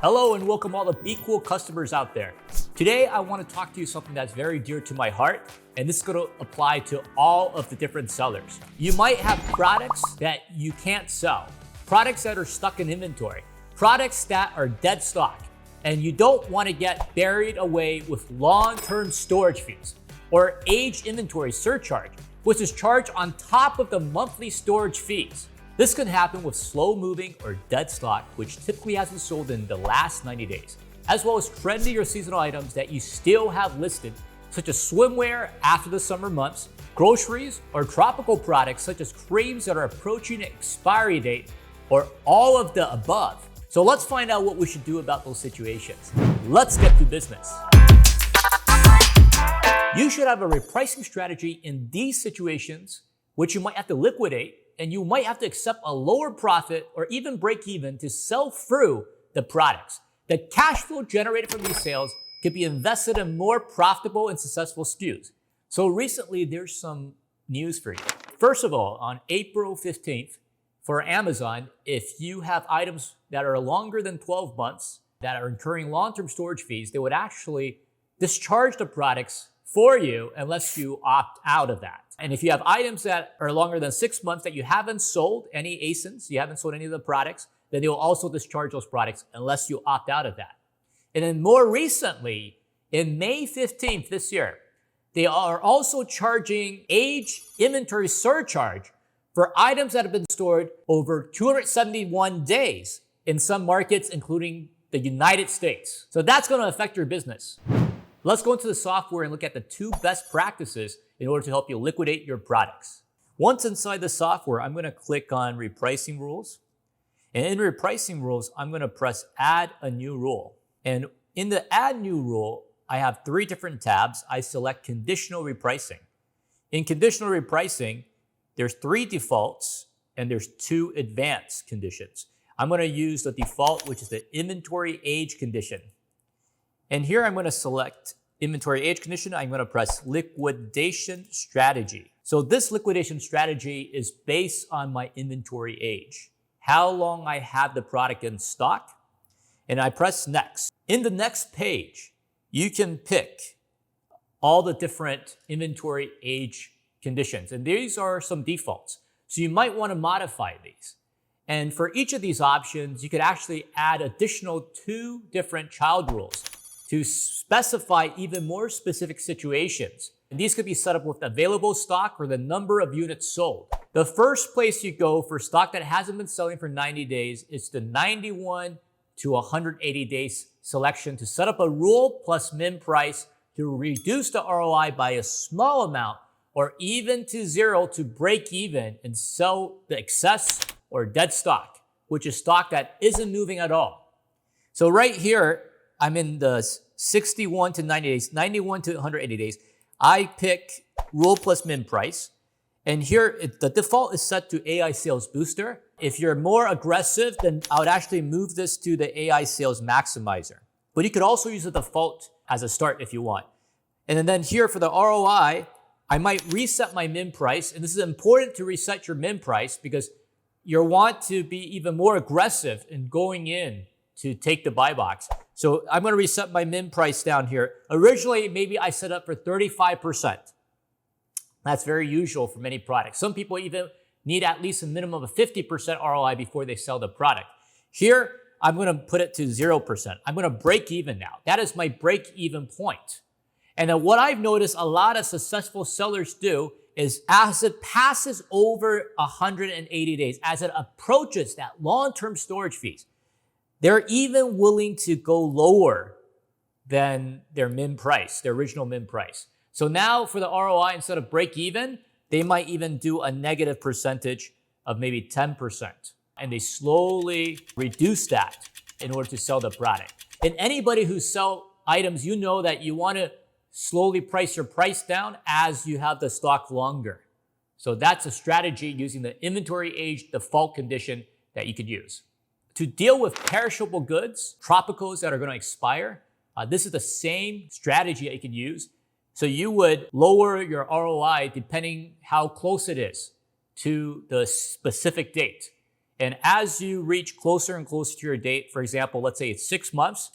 Hello and welcome all the BQool customers out there. Today I want to talk to you something that's very dear to my heart, and this is going to apply to all of the different sellers. You might have products that you can't sell, products that are stuck in inventory, products that are dead stock, and you don't want to get buried away with long-term storage fees or aged inventory surcharge, which is charged on top of the monthly storage fees. This can happen with slow-moving or dead stock, which typically hasn't sold in the last 90 days, as well as trendy or seasonal items that you still have listed, such as swimwear after the summer months, groceries, or tropical products such as creams that are approaching expiry date, or all of the above. So let's find out what we should do about those situations. Let's get to business. You should have a repricing strategy in these situations, which you might have to liquidate, and you might have to accept a lower profit or even break even to sell through the products. The cash flow generated from these sales can be invested in more profitable and successful SKUs. So recently, there's some news for you. First of all, on April 15th, for Amazon, if you have items that are longer than 12 months that are incurring long-term storage fees, they would actually discharge the products for you unless you opt out of that. And if you have items that are longer than 6 months that you haven't sold any ASINs, you haven't sold any of the products, then they will also discharge those products unless you opt out of that. And then more recently, in May 15th this year, they are also charging aged inventory surcharge for items that have been stored over 271 days in some markets, including the United States. So that's going to affect your business. Let's go into the software and look at the 2 best practices in order to help you liquidate your products. Once inside the software, I'm going to click on Repricing Rules. And in Repricing Rules, I'm going to press Add a New Rule. And in the Add New Rule, I have 3 different tabs. I select Conditional Repricing. In Conditional Repricing, there's 3 defaults and there's 2 advanced conditions. I'm going to use the default, which is the inventory age condition. And here I'm going to select inventory age condition. I'm going to press liquidation strategy. So this liquidation strategy is based on my inventory age, how long I have the product in stock, and I press next. In the next page, you can pick all the different inventory age conditions, and these are some defaults. So you might want to modify these. And for each of these options, you could actually add additional 2 different child rules to specify even more specific situations. And these could be set up with available stock or the number of units sold. The first place you go for stock that hasn't been selling for 90 days is the 91 to 180 days selection to set up a rule plus min price to reduce the ROI by a small amount or even to 0 to break even and sell the excess or dead stock, which is stock that isn't moving at all. So right here, I'm in the 61 to 90 days, 91 to 180 days. I pick rule plus min price. And here, the default is set to AI Sales Booster. If you're more aggressive, then I would actually move this to the AI Sales Maximizer. But you could also use the default as a start if you want. And then here for the ROI, I might reset my min price. And this is important to reset your min price because you want to be even more aggressive in going in to take the buy box. So I'm going to reset my min price down here. Originally, maybe I set up for 35%. That's very usual for many products. Some people even need at least a minimum of 50% ROI before they sell the product. Here, I'm going to put it to 0%. I'm going to break even now. That is my break even point. And then what I've noticed a lot of successful sellers do is as it passes over 180 days, as it approaches that long-term storage fees, they're even willing to go lower than their min price, their original min price. So now for the ROI, instead of break even, they might even do a negative percentage of maybe 10%. And they slowly reduce that in order to sell the product. And anybody who sell items, you know that you want to slowly price your price down as you have the stock longer. So that's a strategy using the inventory age default condition that you could use. To deal with perishable goods, tropicals that are going to expire, this is the same strategy that you could use. So you would lower your ROI depending how close it is to the specific date. And as you reach closer and closer to your date, for example, let's say it's 6 months,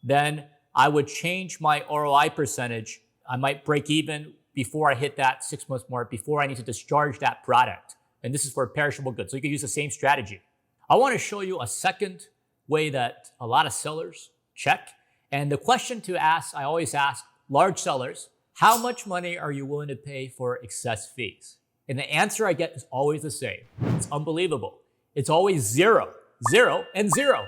then I would change my ROI percentage. I might break even before I hit that 6 month mark, before I need to discharge that product. And this is for perishable goods. So you can use the same strategy. I want to show you a second way that a lot of sellers check. And the question to ask, I always ask large sellers, how much money are you willing to pay for excess fees? And the answer I get is always the same. It's unbelievable. It's always 0, 0, and 0.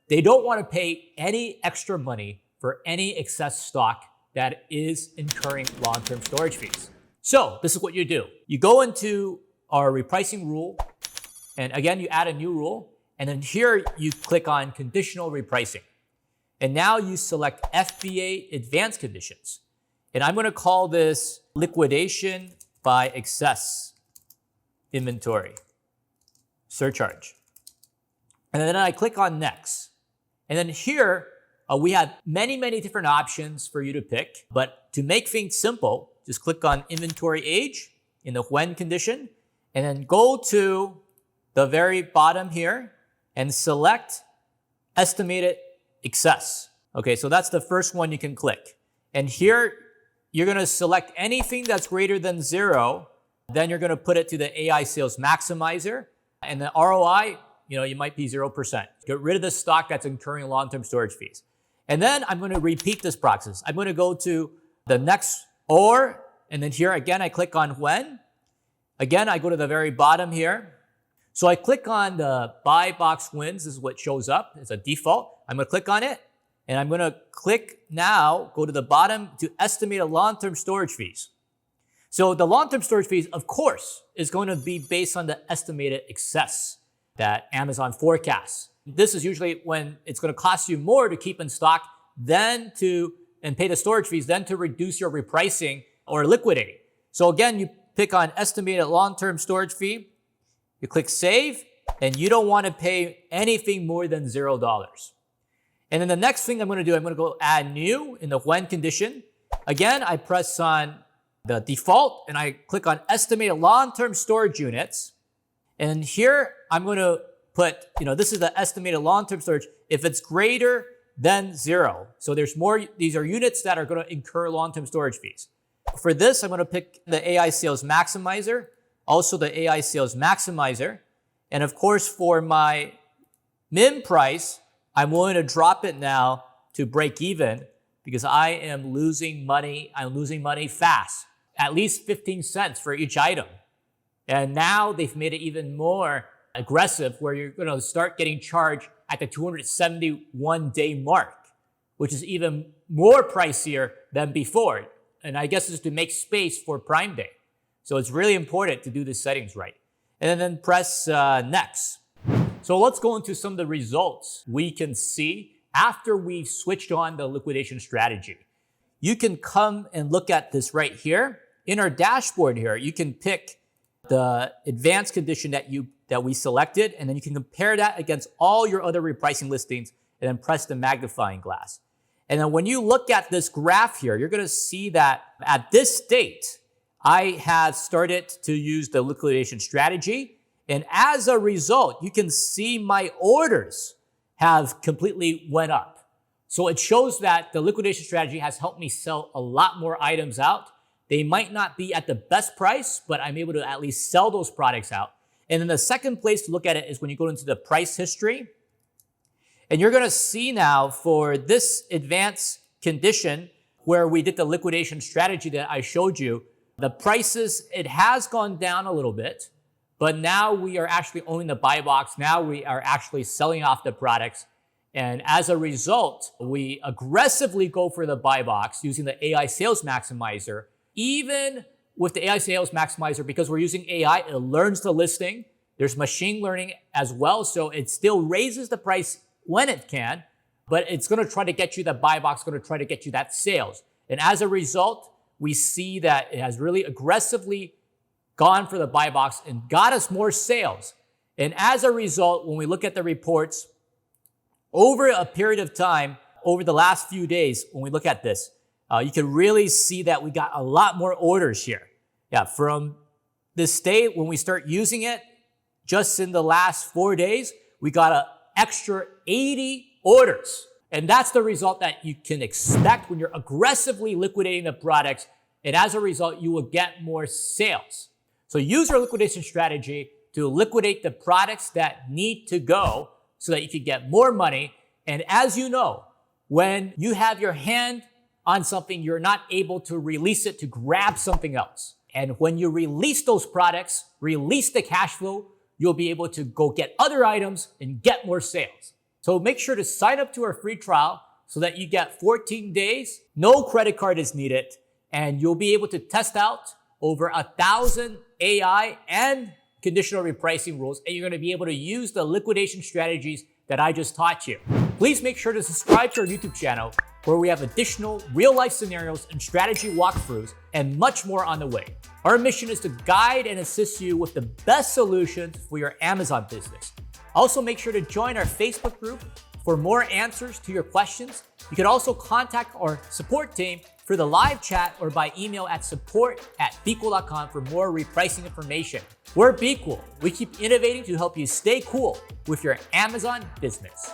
They don't want to pay any extra money for any excess stock that is incurring long-term storage fees. So this is what you do. You go into our repricing rule, and again, you add a new rule, and then here you click on conditional repricing. And now you select FBA advanced conditions. And I'm going to call this liquidation by excess inventory surcharge. And then I click on next. And then here we have many different options for you to pick. But to make things simple, just click on inventory age in the when condition, and then go to the very bottom here and select estimated excess. Okay, so that's the first one you can click. And here, you're going to select anything that's greater than 0. Then you're going to put it to the AI sales maximizer. And the ROI, you might be 0%. Get rid of the stock that's incurring long-term storage fees. And then I'm going to repeat this process. I'm going to go to the next or, and then here again, I click on when. Again, I go to the very bottom here. So I click on the buy box wins. This is what shows up. It's a default. I'm going to click on it. And I'm going to click now, go to the bottom to estimated long-term storage fees. So the long-term storage fees, of course, is going to be based on the estimated excess that Amazon forecasts. This is usually when it's going to cost you more to keep in stock and pay the storage fees than to reduce your repricing or liquidate. So again, you pick on estimated long-term storage fee, you click save, and you don't want to pay anything more than $0. And then the next thing I'm going to do, I'm going to go add new in the when condition. Again, I press on the default and I click on estimated long-term storage units. And here I'm going to put, this is the estimated long-term storage if it's greater than 0. So there's more, these are units that are going to incur long-term storage fees. For this, I'm going to pick the AI sales maximizer, also the AI sales maximizer. And of course, for my min price, I'm willing to drop it now to break even because I am losing money. I'm losing money fast, at least 15 cents for each item. And now they've made it even more aggressive where you're going to start getting charged at the 271-day mark, which is even more pricier than before. And I guess it's to make space for Prime Day. So it's really important to do the settings right. And then press next. So let's go into some of the results we can see after we've switched on the liquidation strategy. You can come and look at this right here. In our dashboard here, you can pick the advanced condition that we selected, and then you can compare that against all your other repricing listings and then press the magnifying glass. And then when you look at this graph here, you're going to see that at this date, I have started to use the liquidation strategy. And as a result, you can see my orders have completely went up. So it shows that the liquidation strategy has helped me sell a lot more items out. They might not be at the best price, but I'm able to at least sell those products out. And then the second place to look at it is when you go into the price history. And you're going to see now for this advanced condition where we did the liquidation strategy that I showed you, the prices, it has gone down a little bit. But now we are actually owning the buy box. Now we are actually selling off the products. And as a result, we aggressively go for the buy box using the AI sales maximizer. Even with the AI sales maximizer, because we're using AI, it learns the listing. There's machine learning as well. So it still raises the price when it can, but it's going to try to get you the buy box, going to try to get you that sales. And as a result, we see that it has really aggressively gone for the buy box and got us more sales. And as a result, when we look at the reports, over a period of time, over the last few days, when we look at this, you can really see that we got a lot more orders here. Yeah, from this day, when we start using it, Just in the last 4 days, we got an extra 80 orders. And that's the result that you can expect when you're aggressively liquidating the products. And as a result, you will get more sales. So use your liquidation strategy to liquidate the products that need to go so that you can get more money. And as you know, when you have your hand on something, you're not able to release it to grab something else. And when you release those products, release the cash flow, you'll be able to go get other items and get more sales. So make sure to sign up to our free trial so that you get 14 days. No credit card is needed. And you'll be able to test out over 1,000 AI and conditional repricing rules. And you're going to be able to use the liquidation strategies that I just taught you. Please make sure to subscribe to our YouTube channel where we have additional real-life scenarios and strategy walkthroughs and much more on the way. Our mission is to guide and assist you with the best solutions for your Amazon business. Also, make sure to join our Facebook group for more answers to your questions. You can also contact our support team for the live chat or by email at support@BQool.com for more repricing information. We're BQool. We keep innovating to help you stay cool with your Amazon business.